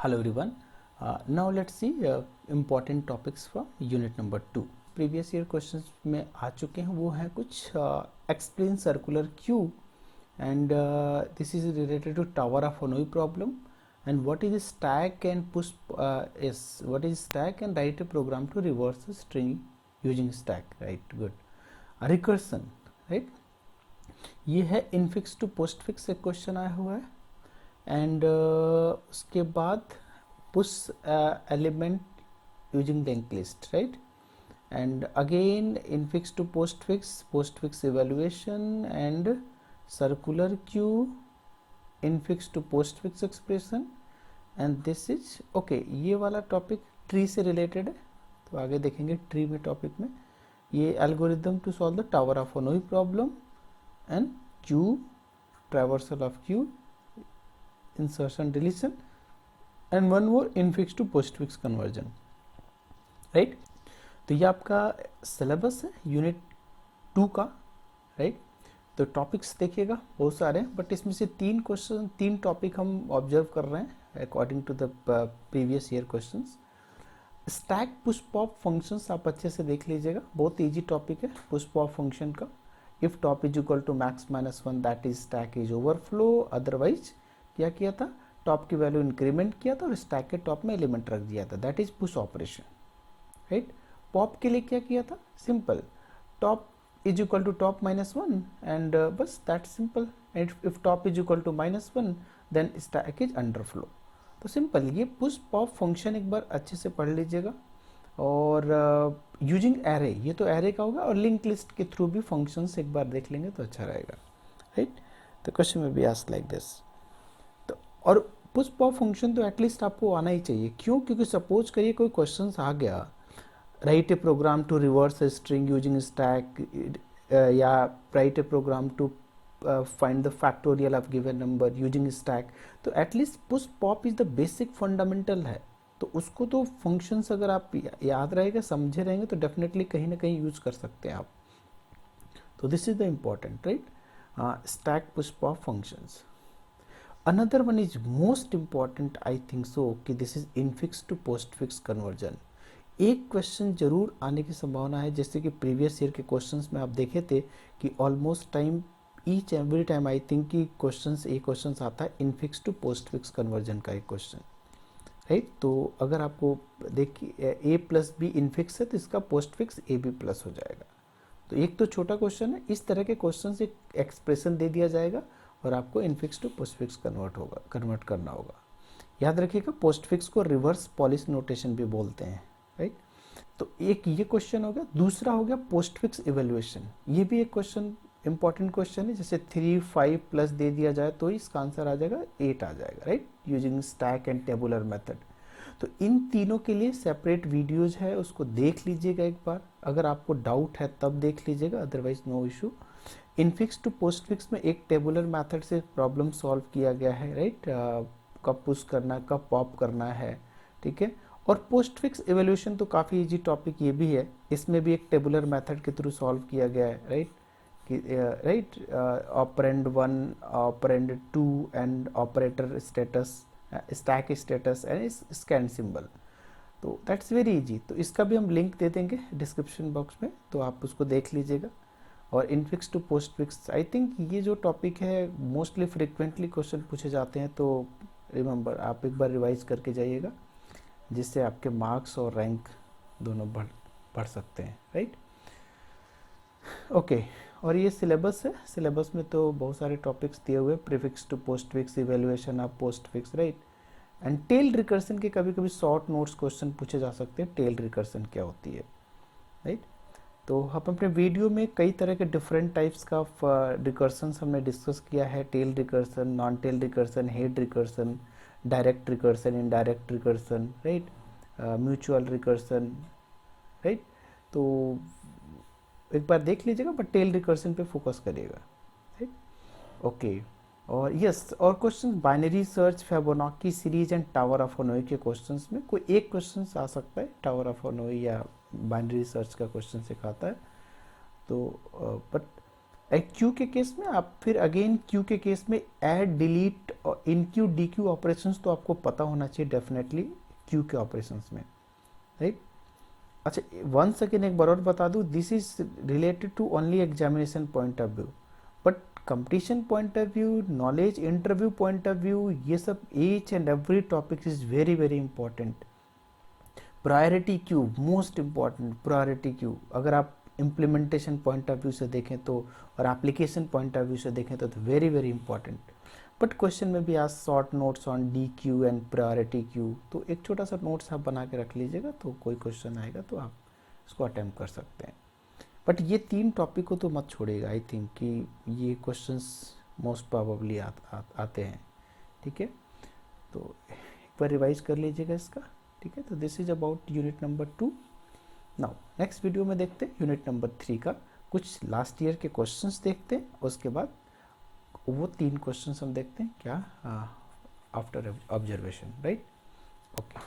Hello everyone. Now let's see important topics from unit number 2. Previous year questions में आ चुके हैं, वो हैं कुछ explain circular cube and this is related to tower of Hanoi problem and what is stack and push what is stack and write a program to reverse a string using stack, right? Good. Recursion, right? ये है infix to postfix एक question आया हुआ है and उसके बाद push element using link list, right? And again infix to postfix evaluation and circular queue, infix to postfix expression and this is okay. ये वाला topic tree से related है, तो आगे देखेंगे ट्री में टॉपिक में। ये algorithm to solve the tower of Hanoi problem and cube, traversal of cube, insertion deletion and one more infix to postfix conversion, right? तो ये आपका सिलेबस है यूनिट 2 का, राइट? तो टॉपिक्स देखिएगा बहुत सारे हैं, बट इसमें से 3 टॉपिक हम ऑब्जर्व कर रहे हैं according to the previous year questions. Stack push pop functions आप अच्छे से देख लीजिएगा, बहुत इजी टॉपिक है पुश पॉप फंक्शन का। If top is equal to max minus 1 that is stack is overflow, otherwise क्या किया था, टॉप की वैल्यू इंक्रीमेंट किया था और स्टैक के टॉप में एलिमेंट रख दिया था, that is push operation, right? Pop के लिए क्या किया था, simple, top is equal to top minus 1 and बस that simple. And if top is equal to minus 1 then stack is underflow. तो सिंपल ये पुश पॉप फंक्शन एक बार अच्छे से पढ़ लीजिएगा। और यूजिंग एरे, ये तो एरे का होगा, और लिंक लिस्ट के थ्रू भी फंक्शंस एक बार देख लेंगे तो अच्छा रहेगा, राइट? तो क्वेश्चन में बी आस्क्ड लाइक दिस। तो और पुश पॉप फंक्शन तो एटलीस्ट आपको आना ही चाहिए, क्यों? क्योंकि सपोज करिए कोई क्वेश्चन आ गया, write a program to reverse a string using stack, या write a program to find the factorial of given number using stack, तो at least push pop is the basic fundamental है। तो उसको तो फंक्शंस अगर आप याद रहेगा, समझे रहेंगे, तो डेफिनेटली कहीं ना कहीं यूज कर सकते हैं आप। तो this is the important, right? Stack push pop functions. Another one is most important, I think so, कि this is infix to postfix conversion. एक क्वेश्चन जरूर आने की संभावना है, जैसे कि प्रीवियस ईयर के क्वेश्चंस में आप देखे थे कि almost time each every time I think कि क्वेश्चन आता है infix to postfix conversion का एक क्वेश्चन, राइट? तो अगर आपको देखिए ए प्लस बी इनफिक्स है तो इसका postfix A B plus हो जाएगा। तो एक तो छोटा क्वेश्चन है, इस तरह के क्वेश्चन से एक्सप्रेशन दे दिया जाएगा और आपको infix to postfix convert करना होगा। याद रखिएगा पोस्ट फिक्स को रिवर्स पॉलिश नोटेशन भी बोलते हैं, राइट? तो एक ये क्वेश्चन हो गया। दूसरा हो गया पोस्ट फिक्स इवेल्युएशन। ये भी एक क्वेश्चन इंपॉर्टेंट क्वेश्चन है, जैसे 3 5 प्लस दे दिया जाए तो इसका आंसर आ जाएगा 8 आ जाएगा, right? Using stack and tabular method. तो इन तीनों के लिए सेपरेट वीडियोज है, उसको देख लीजिएगा एक बार। अगर आपको डाउट है तब देख लीजिएगा, otherwise no issue. Infix to postfix में एक टेबुलर मेथड से प्रॉब्लम सॉल्व किया गया है, राइट? कब पुश करना है, कब पॉप करना है, ठीक है? और पोस्ट फिक्स इवोल्यूशन तो काफ़ी इजी टॉपिक ये भी है, इसमें भी एक टेबुलर मेथड के थ्रू सॉल्व किया गया है, right? Right, operand 1, operand 2 and operator status, stack status and scan symbol. तो दैट्स वेरी इजी। तो इसका भी हम लिंक दे देंगे डिस्क्रिप्शन बॉक्स में, तो आप उसको देख लीजिएगा। और infix to postfix, I think ये जो टॉपिक है मोस्टली फ्रिक्वेंटली क्वेश्चन पूछे जाते हैं, तो रिमेंबर आप एक बार रिवाइज करके जाइएगा, जिससे आपके मार्क्स और रैंक दोनों बढ़ सकते हैं, राइट? ओके, और ये सिलेबस है, सिलेबस में तो बहुत सारे टॉपिक्स दिए हुए, prefix to postfix, evaluation of postfix, right? And tail recursion के कभी कभी शॉर्ट नोट्स क्वेश्चन पूछे जा सकते हैं, टेल रिकर्सन क्या होती है, राइट? तो हम अपने वीडियो में कई तरह के डिफरेंट टाइप्स का रिकर्सन हमने डिस्कस किया है, tail recursion, non tail recursion, head recursion, direct recursion, indirect recursion, right? Mutual recursion, right? तो एक बार देख लीजिएगा, बट टेल रिकर्सन पे फोकस करिएगा, राइट? ओके, और यस, और question binary search, Fibonacci series and tower of Hanoi के क्वेश्चंस में कोई एक क्वेश्चन आ सकता है, टावर ऑफ हनोई या बाइनरी सर्च का क्वेश्चन सिखाता है। तो बट क्यू के केस में आप फिर अगेन क्यू के केस में ऐड, डिलीट और enqueue dequeue operations तो आपको पता होना चाहिए डेफिनेटली क्यू के ऑपरेशंस में, राइट। अच्छा, वन सेकेंड एक बार और बता दूँ, this is related to only examination point of view, but competition point of view, knowledge interview point of view, ये सब each and every topic is very very important. Priority queue most important, priority queue अगर आप implementation point of view से देखें तो, और application point of view से देखें तो very very important. But question में भी आज short notes on D Q and priority queue, तो एक छोटा सा नोट्स आप बना के रख लीजिएगा, तो कोई क्वेश्चन आएगा तो आप इसको अटैम्प्ट कर सकते हैं। बट ये 3 टॉपिक को तो मत छोड़िएगा, आई थिंक कि ये क्वेश्चंस मोस्ट प्रोबेबली आते हैं, ठीक है। तो एक बार रिवाइज कर लीजिएगा इसका, ठीक है। तो this is about unit number 2। Now next video में देखते हैं यूनिट नंबर 3 का कुछ लास्ट ईयर के क्वेश्चंस देखते हैं, उसके बाद वो 3 क्वेश्चंस हम देखते हैं क्या आफ्टर ऑब्जर्वेशन, राइट। ओके।